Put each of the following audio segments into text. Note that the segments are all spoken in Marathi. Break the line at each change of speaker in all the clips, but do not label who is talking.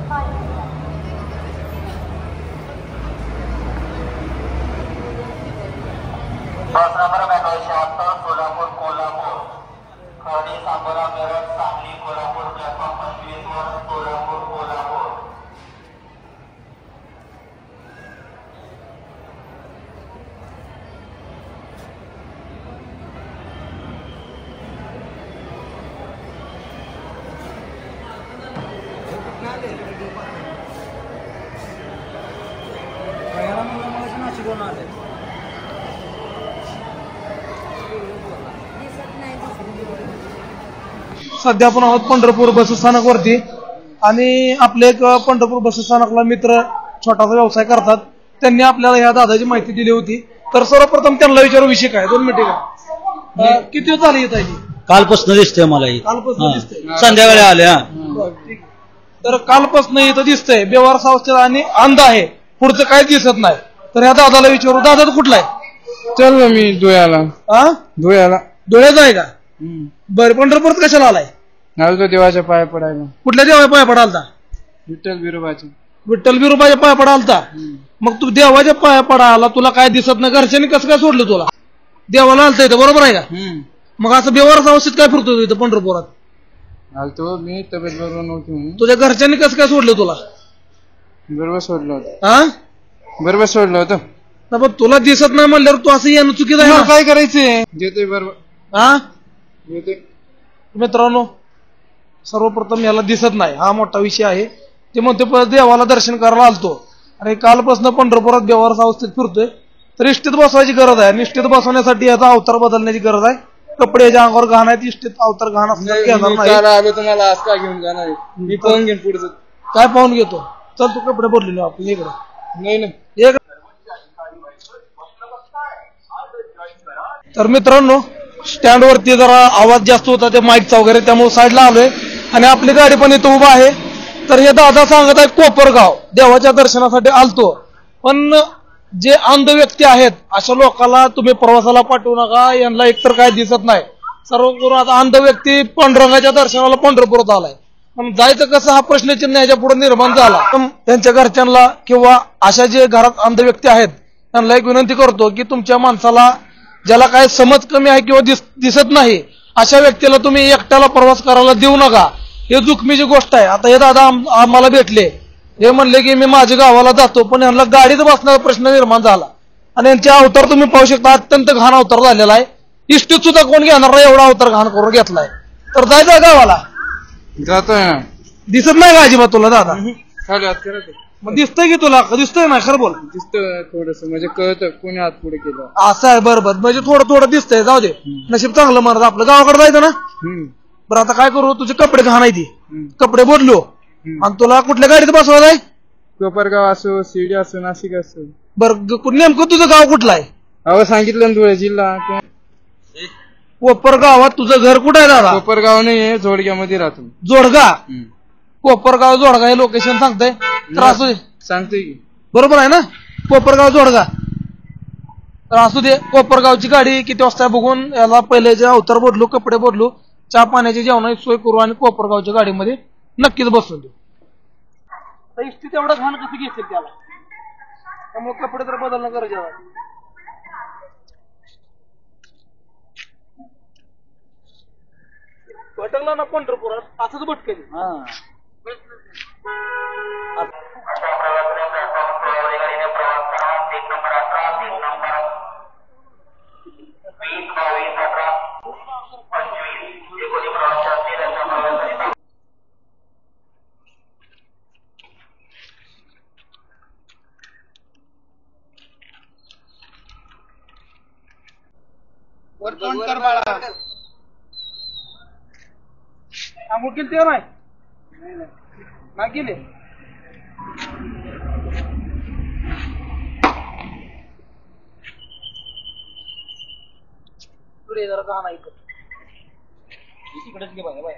बस नंबर 76 सोलापूर कोल्हापूर खर्डी सांगोला मेरठ सांगली कोल्हापूर प्लॅटफॉर्म 25 वर सोलापूर कोल्हापूर
सध्या आपण आहोत पंढरपूर बस स्थानकवरती आणि आपले एक पंढरपूर बस स्थानकला मित्र छोटासा व्यवसाय करतात. त्यांनी आपल्याला या दादाची माहिती दिली होती. तर सर्वप्रथम त्यांना विचारू विषय काय 2 मिनिटे का किती दिवस झाले येत आहे?
कालपासून दिसतंय मला
कालपासून दिसतंय
संध्याकाळी आल्या.
तर कालपासून इथं दिसतंय बेवारस अवस्थेत आणि अंध आहे, पुढचं काय दिसत नाही. तर ह्या दादाला विचारू. दादा तू कुठला आहे?
चल ना मी धुळ्याला.
धुळ्याचा आहे का? बरं पंढरपूरात कशाला आलाय?
आलो देवाच्या पाया पडायला.
कुठल्या देवाच्या पाया पडालता?
विठ्ठल बिरोबाच्या.
विठ्ठल बिरोबाच्या पाया पडालता. मग तू देवाच्या पाया पडायला तुला काय दिसत नाही, घरच्यांनी कसं काय सोडलं तुला? देवाला आलता इथं बरोबर आहे का? मग असं बेवारस अवस्थेत काय फिरतो इथं पंढरपुरात?
आलतो मी, तब्येत बरोबर नव्हती म्हणून.
तुझ्या घरच्यांनी कसं काय सोडलं तुला?
बरोबर सोडलं होतं.
हा
बरोबर सोडलं होतं.
पण तुला दिसत नाही म्हणल्यावर तू असं येणं चुकीचं आहे ना?
काय करायचंय? देतोय बरोबर.
हा
देतोय.
मित्रांनो, सर्वप्रथम याला दिसत नाही, हा मोठा विषय आहे. ते म्हणते देवाला दर्शन करायला आलतो आणि कालपासून पंढरपुरात बेवारस अवस्थेत फिरतोय. तर इष्टीत बसवायची गरज आहे. निष्ठित बसवण्यासाठी याचा अवतार बदलण्याची गरज आहे. कपडे याच्या अंगावर घाण आहेत, इष्टीत अवतार घाण असणार घेणार नाही.
आलो तुम्हाला आज काय घेऊन जाणार? मी पाहून घेईन पुढचं.
काय पाहून घेतो? चल तू कपडे बदलले आपण इकडे.
नाही.
तर मित्रांनो, स्टँड वरती जरा आवाज जास्त होता त्या माईकचा वगैरे, त्यामुळे साईडला आलोय आणि आपली गाडी पण इथं उभा आहे. तर हे दादा सांगत आहे कोपरगाव देवाच्या दर्शनासाठी आलतो. पण जे अंध व्यक्ती आहेत अशा लोकांना तुम्ही प्रवासाला पाठवू नका. यांना एकतर काय दिसत नाही. सर्व करून आता अंध व्यक्ती पांडुरंगाच्या दर्शनाला पंढरपुरात आलाय, पण जायचं कसं हा प्रश्नचिन्ह याच्या पुढे निर्माण झाला. त्यांच्या घरच्यांना किंवा अशा जे घरात अंध व्यक्ती आहेत त्यांना एक विनंती करतो की तुमच्या माणसाला ज्याला काय समज कमी आहे किंवा दिसत नाही अशा व्यक्तीला तुम्ही एकट्याला प्रवास करायला देऊ नका. हे जोखमीची गोष्ट आहे. आता हे दादा आम्हाला भेटले, हे म्हणले की मी माझ्या गावाला जातो, पण यांना गाडीत बसण्याचा प्रश्न निर्माण झाला आणि यांचे अवतार तुम्ही पाहू शकता, अत्यंत घाण अवतार झालेला आहे. इष्टीत सुद्धा कोण घेणार नाही एवढा अवतार घाण करून घेतलाय. तर जायचं गावाला
जातोय.
दिसत नाही का अजिबात तुला दादा?
खाली हात करत.
मग दिसतंय की तुला? दिसतंय ना? खरं बोल.
दिसतं थोडस, म्हणजे कळतं कोणी हात पुढे केलं.
असं आहे. बरोबर, म्हणजे थोडं थोडं दिसतंय. जाऊ दे, नशीब चांगलं म्हणत आपलं गावाकडे जायचं ना. बरं आता काय करू? तुझे कपडे घाण आहे ती, कपडे बदलू आणि तुला कुठल्या गाडीत बसवायचं आहे?
कोपरगाव असो, शिर्डी असो, नाशिक असो.
बरं नेमकं तुझं गाव कुठलं आहे?
अहो सांगितलं ना, धुळे जिल्हा.
कोपरगावात तुझं घर कुठं आहे दादा?
कोपरगाव नाही, जोडग्यामध्ये राहतो.
जोडगा. कोपरगाव जोडगा हे लोकेशन सांगताय? तर असू दे,
सांगतोय की.
बरोबर आहे ना? कोपरगाव जोडगा. तर असू दे. कोपरगावची गाडी किती वाजता बघून याला पहिले जे अवतार बदलू, कपडे बदलू, चहा पाण्याची जेवणाची सोय करू आणि कोपरगावच्या गाडीमध्ये नक्कीच बसून देऊ. इष्टीत एवढं घाण कसं घेतील त्याला? त्यामुळे कपडे तर बदलणं गरजेचं आहे. भटकला ना पंढरपुरात असंच भटकेल.
तोंड कर बाळा.
आंघोळ केली ते नाही नाही केली. पुढे जरा गाणं ऐकत तिकडेच घे बघा बाय.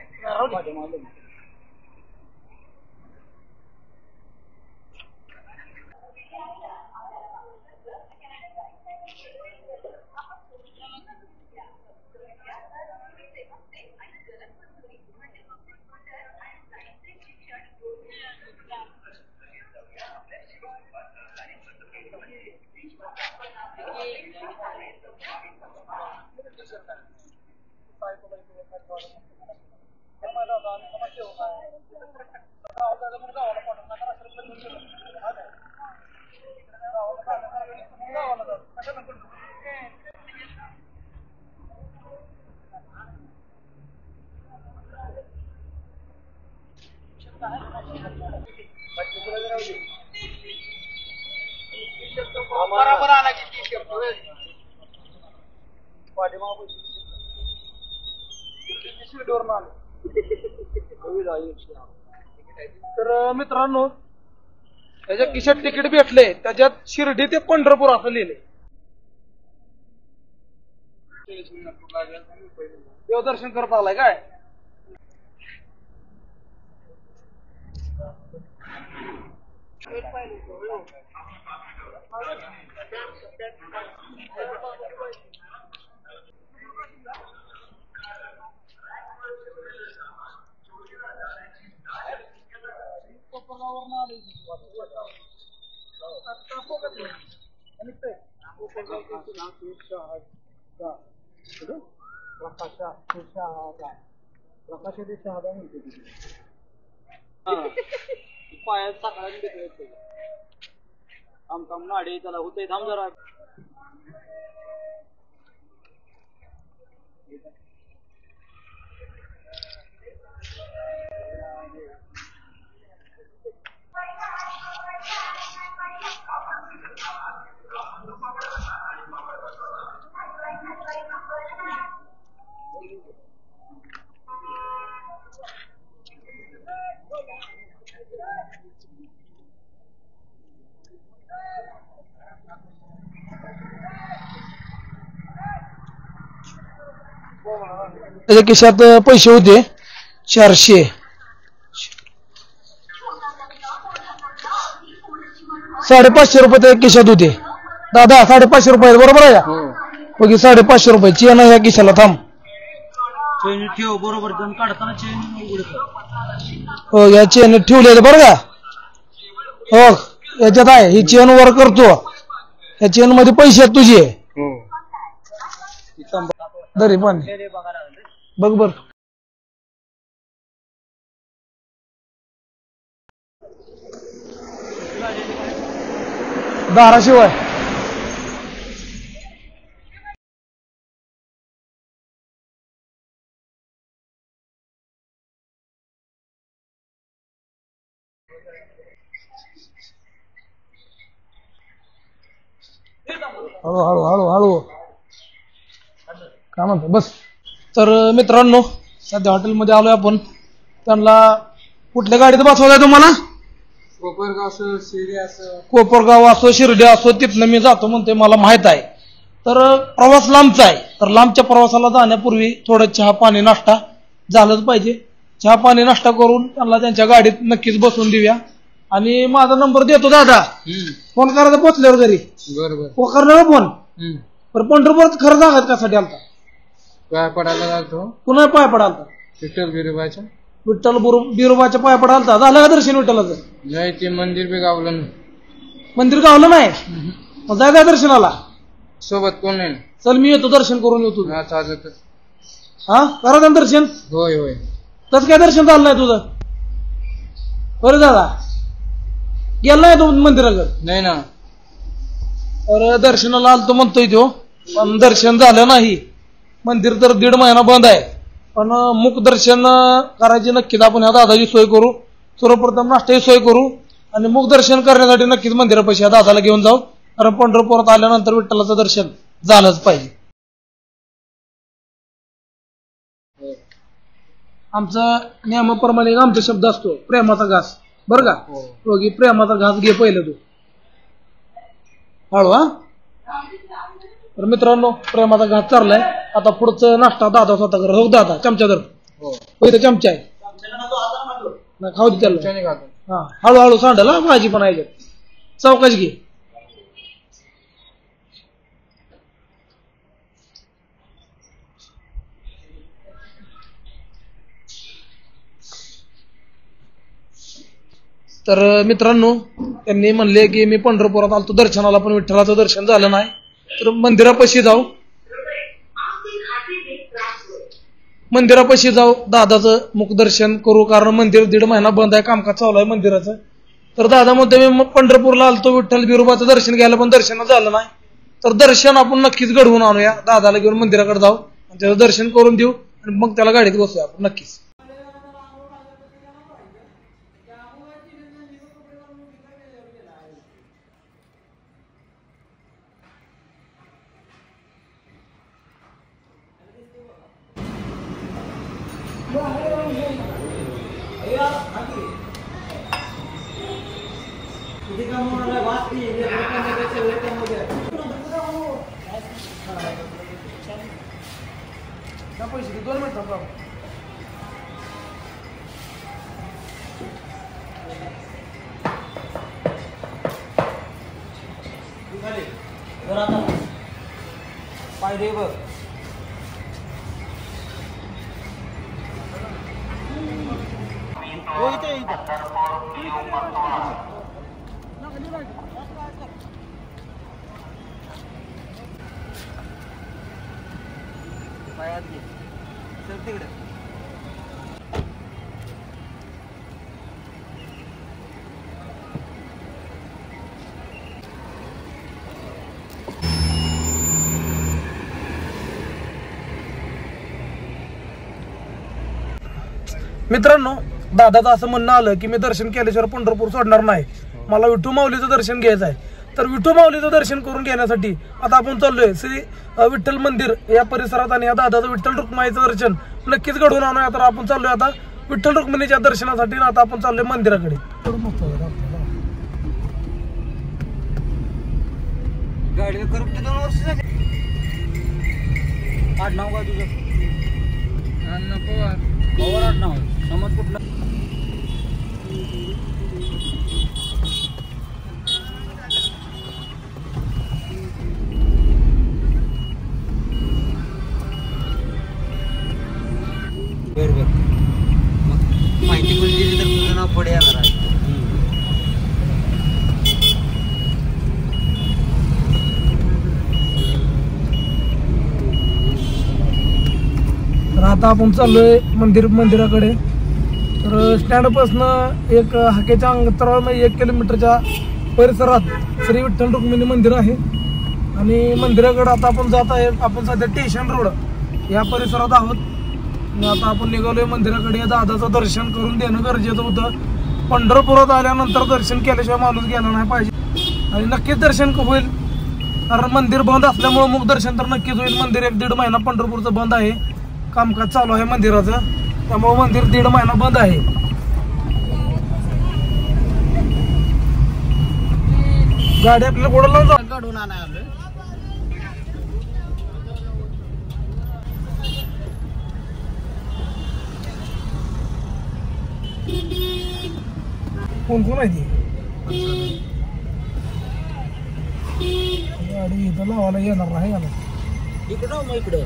बरोबर आला की
तर मित्रांनो त्याच्या खिशात तिकीट भेटले, त्याच्यात शिर्डी ते पंढरपूर असं लिहिले. देवदर्शन करत आलाय काय?
पायात सकाळी भेटले आमचा नाडे त्याला होते थांब जरा.
त्याच्या खिशात पैसे होते 400. 550 रुपये त्या खिशात होते. दादा 550 रुपये बरोबर आहे का? ओके 550 रुपये चेन ह्या खिशाला. थांब
चेन ठेव बरोबर दोन काढताना चेन उघडत.
हो या चेन ठेवले बरं का? हो याच्यात आहे. ही चेन वर करतो, या चेन मध्ये पैसे आहेत तुझे. दरी पण बघ बर. धाराशिवाय हळू हळू हळू हळू काय म्हणतो बस. तर मित्रांनो सध्या हॉटेलमध्ये आलोय आपण. त्यांना कुठल्या गाडीत बसवायचं आहे तुम्हाला?
कोपरगाव असो शिर्डी असो
कोपरगाव असो शिर्डी असो तिथनं मी जातो म्हणते, मला माहित आहे. तर प्रवास लांबचा आहे, तर लांबच्या प्रवासाला जाण्यापूर्वी थोडं चहा पाणी नाश्ता झालंच पाहिजे. चहा पाणी नाश्ता करून त्यांना त्यांच्या गाडीत नक्कीच बसून देऊया. आणि माझा नंबर देतो दादा, फोन करायचा पोचल्यावर घरी.
बरोबर
करणार फोन. पण पंढरपूरात खरं सांगायचं त्यासाठी आलता?
पाय पडायला जातो.
पुन्हा पाय पडालता
विठ्ठल बिरोबाच्या
विठ्ठल बिरोबाच्या पाय पडालता. झालं का दर्शन विठ्ठलाचं?
नाही ते मंदिर बी गावलं नाही.
मंदिर गावलं नाही? मग जाय का दर्शनाला?
सोबत कोण नाही.
चल मी येतो दर्शन करून येतो.
हा चालत.
हा करा ना दर्शन.
होय होय.
तसं काय दर्शन झालं नाही तुझं? बरं दादा गेला नाही तो मंदिराकडे?
नाही ना.
तर दर्शनाला आलतो म्हणतोय तो, पण दर्शन झालं नाही. मंदिर तर 1.5 महिना बंद आहे. पण मुख दर्शन करायची नक्कीच आपण ह्या दादाची सोय करू. सर्वप्रथम नाश्त्याची सोय करू आणि मुख दर्शन करण्यासाठी नक्कीच मंदिरापाशी ह्या दादाला घेऊन जाऊ. कारण पंढरपुरात आल्यानंतर विठ्ठलाचं दर्शन झालंच पाहिजे. आमचा नियमाप्रमाणे आमचा शब्द असतो प्रेमाचा घास. बरं का? रोगी प्रेमाचा घास घे पहिलं तू. हळू. हा तर मित्रांनो प्रेमाचा घास चाललाय. आता पुढचं नाश्ता दादा स्वतः कर. हो दादा चमचा धर. इथं चमचा आहे ना, खाऊ दे त्याला. हा हळूहळू सांडल. हा भाजी पण आहे चौकाश घे. तर मित्रांनो त्यांनी म्हणले की मी पंढरपुरात आलतो दर्शनाला, पण विठ्ठलाचं दर्शन झालं नाही. तर मंदिरापाशी जाऊ, दादाचं मुखदर्शन करू, कारण मंदिर 1.5 महिना बंद आहे, कामकाज चालू आहे मंदिराचं. तर दादा म्हणते मी पंढरपूरला आलतो विठ्ठल बिरोबाचं दर्शन घ्यायला, पण दर्शन झालं नाही. तर दर्शन आपण नक्कीच घडवून आणूया, दादाला घेऊन मंदिराकडे जाऊ आणि त्याचं दर्शन करून देऊ आणि मग त्याला गाडीत बसूया आपण नक्कीच. पैसे 2 मिनिट पायदे बघ. तिकडे मित्रांनो, दादाचं असं म्हणणं आलं की मी दर्शन केल्याशिवाय पंढरपूर सोडणार नाही, मला विठू माऊलीचं दर्शन घ्यायचं आहे. तर विठू माऊलीचं दर्शन करून घेण्यासाठी आता आपण चाललोय श्री विठ्ठल मंदिर या परिसरात आणि या दादाचं विठ्ठल रुक्माईचं दर्शन नक्कीच घडवून आणूया. तर आपण चाललोय आता विठ्ठल रुक्मिणीच्या दर्शनासाठी. आता आपण चाललोय मंदिराकडे. गाडीला करून 2 वर्ष झाली. आडनाव का तुझं? पवार आडनाव. समज कुठलं? बरोबर. मग माहिती कोणी दिली तर तुझं नाव पुढे येणार आहे. तर आता आपण चाललोय मंदिराकडे. तर स्टँडपासून एक हाकेच्या अंतरावर 1 किलोमीटरच्या परिसरात श्री विठ्ठल रुक्मिणी मंदिर आहे आणि मंदिराकडे आता आपण जात आहे. आपण सध्या स्टेशन रोड या परिसरात आहोत. आता आपण निघालोय मंदिराकडे. दादाचं दर्शन करून देणं गरजेचं होतं. पंढरपुरात आल्यानंतर दर्शन केल्याशिवाय माणूस गेला नाही पाहिजे आणि नक्कीच दर्शन होईल, कारण मंदिर बंद असल्यामुळे मुख दर्शन तर नक्कीच होईल. मंदिर 1-1.5 महिना पंढरपूरचं बंद आहे, कामकाज चालू आहे मंदिराचं, त्यामुळे मंदिर 1.5 महिना बंद आहे. गाडी आपल्याला गोडा लावून काढून आणायला आलोय. कोण कोण आहे ती गाडी इथं लावायला येणार नाही. याला इकडं मग इकडं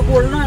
बोलना है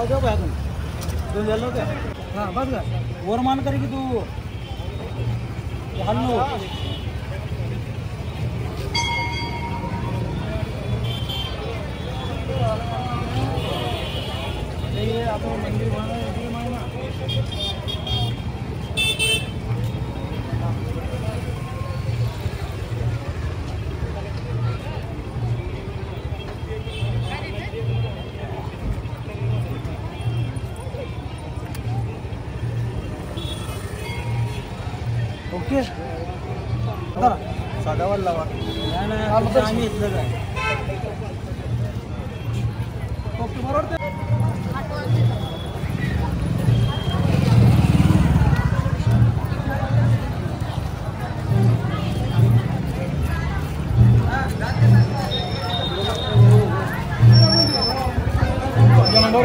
लाव दे बघ दोन झालं का हा बस का वर मान कर की तू हल्लो आपण मंदिर ओके साधावर लावा आम्ही इथलं काय ओके बरोबर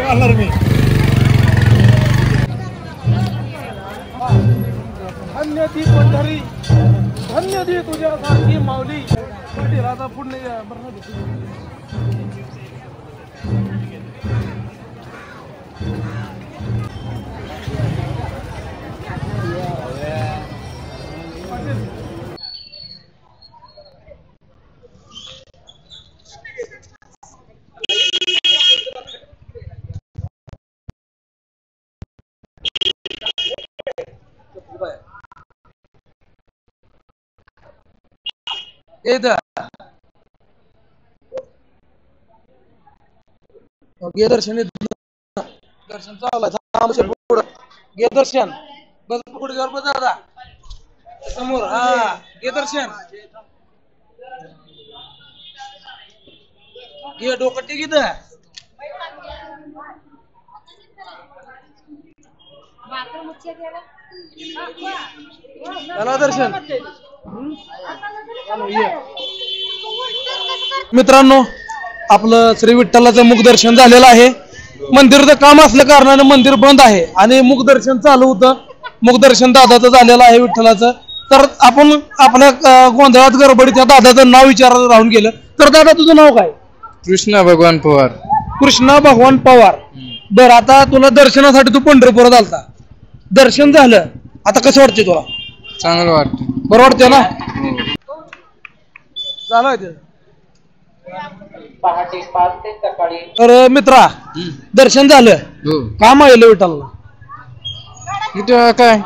आला मी धन्य ती पंढरी धन्य ती तुझ्यासारखी माऊली राधा पुढे घे दर्शन दर्शन चालू घे दर्शन बस पुढे बस दादा समोर हा घे दर्शन घे डोकं टिकीत चला दर्शन मित्रांनो आपलं श्री विठ्ठलाचं मुखदर्शन झालेलं आहे मंदिराचं काम असल्या कारणाने मंदिर बंद आहे आणि मुखदर्शन चालू होतं मुखदर्शन दादाचं झालेलं आहे विठ्ठलाचं तर आपण आपल्या गोंधळात गडबडीत त्या दादाचं नाव विचारायला राहून गेलं तर दादा तुझं नाव काय
कृष्णा भगवान पवार
कृष्णा भगवान पवार बरं आता तुला दर्शनासाठी तू पंढरपुरात आलता दर्शन झालं आता कसं वाटते तुला
चांगलं वाटतं
बरं वाटतं ना झालं
पहाटे 5 ते सकाळी
तर मित्रा दर्शन झालं
हो
काय माहिलं विठ्ठलला
इथं काय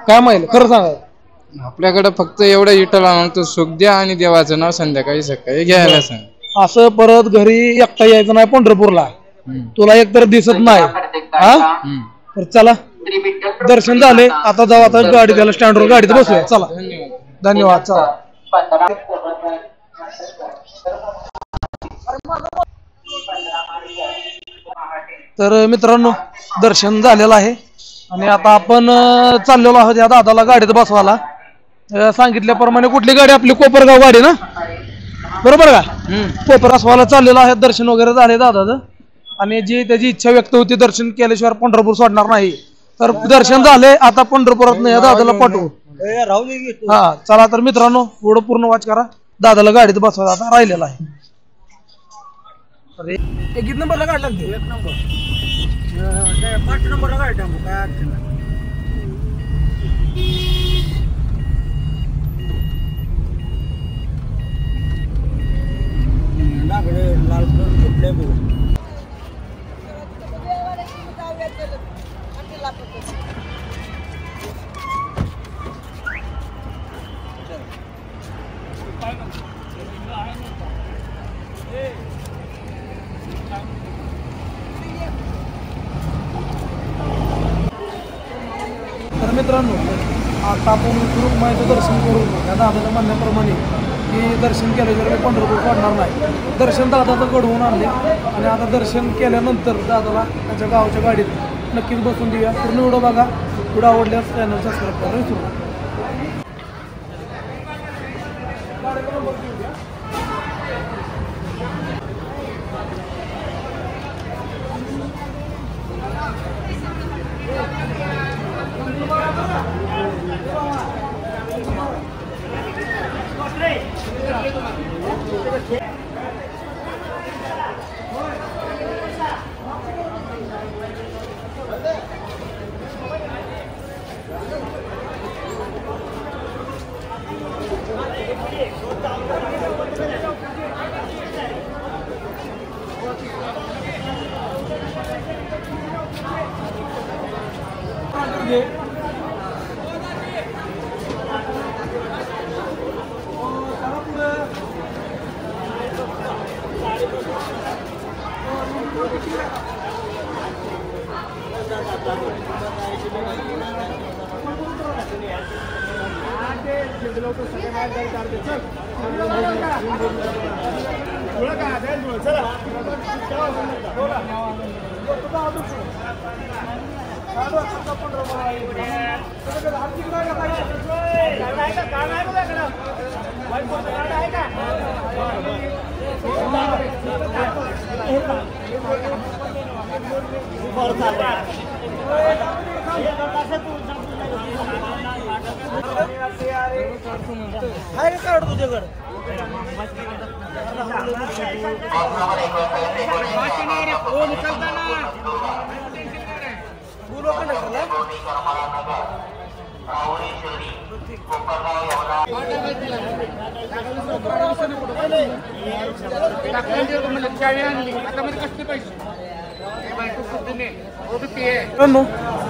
काय माहिलं खरं सांगा
आपल्याकडे फक्त एवढं विठ्ठला म्हणतो सुख द्या आणि देवाचं नाव संध्याकाळी सकाळी घ्यायला सांग
असं परत घरी एकटा यायचं नाही पंढरपूरला तुला एकतर दिसत नाही हा तर चला दर्शन झाले आता जाऊ आता गाडी त्याला स्टँडवर गाडीत बसूया चला धन्यवाद चला
15
तर मित्रांनो दर्शन झालेलं आहे आणि आता आपण चाललेलो आहोत या दादाला गाडीत बसवायला सांगितल्याप्रमाणे कुठली गाडी आपली कोपरगाव गाडी ना बरोबर का कोपर बसवायला चाललेलो आहे दर्शन वगैरे झाले दादाचं आणि जी त्याची इच्छा व्यक्त होती दर्शन केल्याशिवाय पंढरपूर सोडणार नाही तर दर्शन झाले आता पंढरपुरात नाही दादाला पाठवू हा चला तर मित्रांनो पुढं पूर्ण वाच करा दादाला गाडीत बसवायला आता राहिलेला आहे किती नंबरला गाडी लागते 1 नंबर 5 नंबरला गाडी टाकू काय अडचण नाही लाल कलर घेतले तर मित्रांनो आता आपण रुक्माईचं दर्शन करू या दादाच्या म्हणण्याप्रमाणे की दर्शन केल्याशिवाय मी पंढरपूर सोडणार नाही दर्शन दादाचं घडवून आणले आणि आता दर्शन केल्यानंतर दादाला त्याच्या गावाच्या गाडीत नक्कीच बसून देऊया पूर्ण व्हिडिओ बघा व्हिडिओ आवडल्यास चॅनल सबस्क्राईब करा विसरू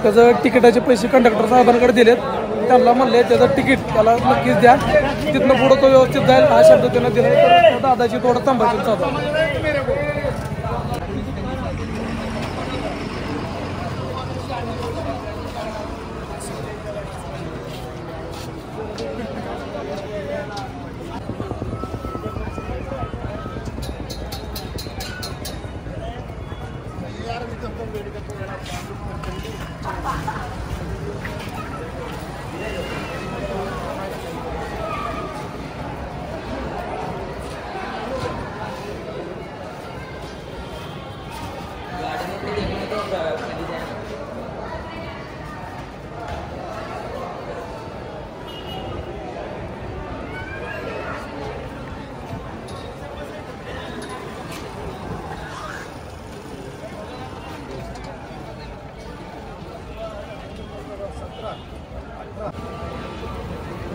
त्याचं तिकिटाचे पैसे कंडक्टर साहेबांकडे दिलेत. त्यांना म्हणले त्याचं तिकीट त्याला नक्कीच द्या, तिथनं पुढं तो व्यवस्थित जाईल हा शब्द त्यानं दिला. तर दादाची थोडं संभाषण चालू आहे.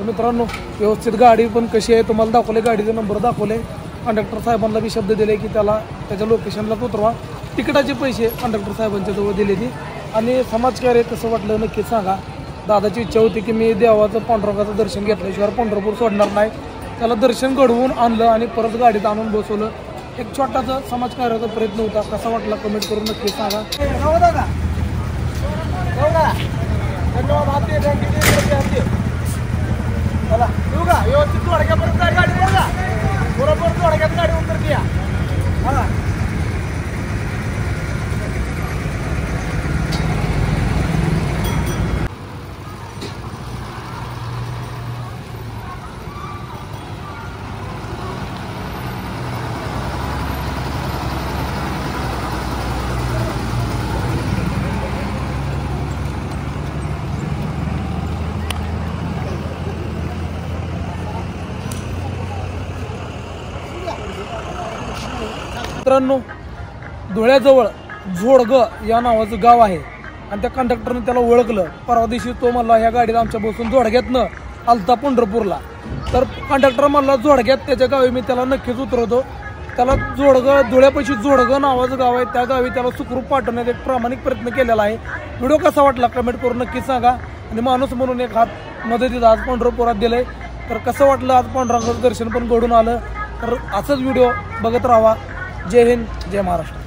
मित्रांनो, व्यवस्थित गाडी पण कशी आहे तुम्हाला दाखवले, गाडीचे नंबर दाखवले. कंडक्टर साहेबांना बी शब्द दिले की त्याला त्याच्या लोकेशनला उतरवा. तिकिटाचे पैसे कंडक्टर साहेबांच्या जवळ दिले ती. आणि समाजकार्य कसं वाटलं नक्कीच सांगा. दादाची इच्छा होती की मी देवाचं पांडुरंगाचं दर्शन घेतल्याशिवाय पंढरपूर सोडणार नाही. त्याला दर्शन घडवून आणलं आणि परत गाडीत आणून बसवलं. एक छोटासा समाजकार्याचा प्रयत्न होता. कसा वाटला कमेंट करून नक्कीच सांगा. चला येऊ का व्यवस्थित थोडक्यापर्यंत गाडी बघा, बरोबर थोडक्यात गाडी उतरली. हा मित्रांनो, धुळ्याजवळ झोडगं या नावाचं गाव आहे आणि त्या कंडक्टरने त्याला ओळखलं. परवा दिवशी तो म्हणला ह्या गाडीत आमच्या बसून जोडग्यातनं आलता पंढरपूरला. तर कंडक्टर म्हणला जोडग्यात त्याच्या गावी मी त्याला नक्कीच उतरवतो. त्याला जोडगं धुळ्यापाशी जोडगं नावाचं गाव आहे, त्या गावी त्याला सुखरूप पाठवण्याचा एक प्रामाणिक प्रयत्न केलेला आहे. व्हिडिओ कसा वाटला कमेंट करून नक्कीच सांगा. आणि माणूस म्हणून एक हात मदतीत आज पंढरपुरात दिलंय. तर कसं वाटलं आज पांडुरंगाचं दर्शन पण घडून आलं. तर असंच व्हिडिओ बघत राहा. जय हिंद, जय महाराष्ट्र.